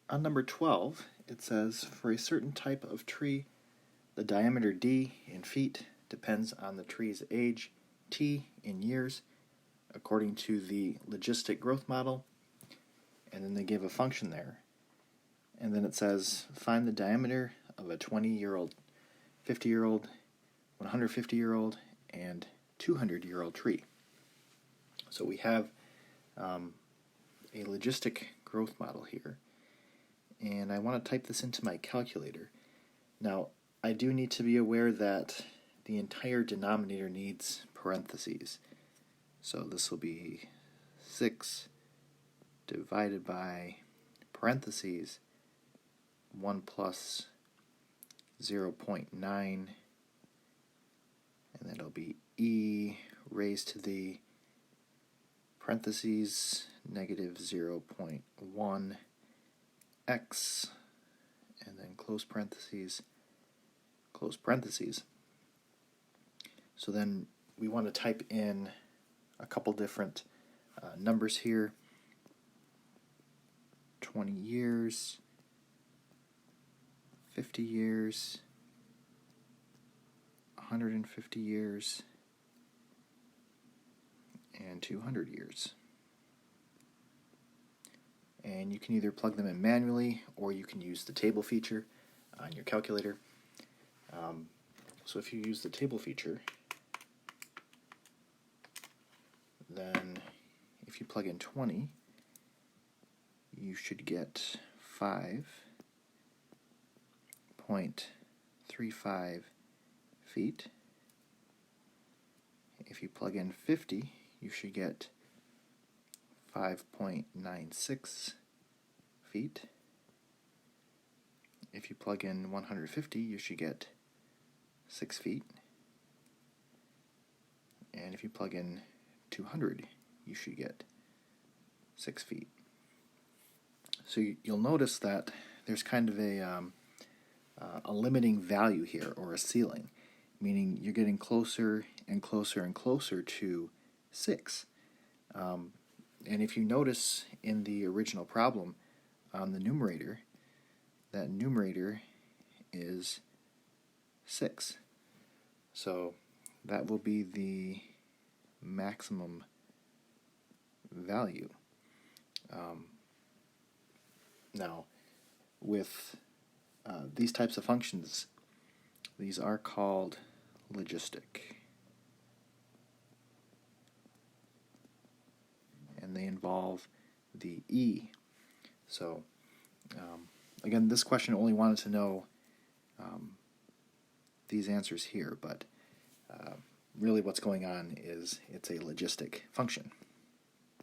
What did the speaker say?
On number 12, it says, for a certain type of tree, the diameter d in feet depends on the tree's age, t in years, according to the logistic growth model, and then they give a function there. And then it says, find the diameter of a 20-year-old, 50-year-old, 150-year-old, and 200-year-old tree. So we have a logistic growth model here, and I want to type this into my calculator. Now, I do need to be aware that the entire denominator needs parentheses. So this will be 6 divided by parentheses 1 plus 0.9, and that'll be e raised to the parentheses negative 0.1 x, and then close parentheses, close parentheses. So then we want to type in a couple different numbers here. 20 years, 50 years, 150 years, and 200 years. And you can either plug them in manually or you can use the table feature on your calculator. So if you use the table feature, then if you plug in 20, you should get 5.35 feet. If you plug in 50, you should get 5.96 feet. If you plug in 150, you should get 6 feet. And if you plug in 200, you should get 6 feet. So you'll notice that there's kind of a limiting value here, or a ceiling, meaning you're getting closer and closer and closer to 6. And if you notice in the original problem on the numerator, that numerator is 6. So that will be the maximum value. Now, with these types of functions, these are called logistic. And they involve the e. So, again, this question only wanted to know these answers here, but really what's going on is it's a logistic function.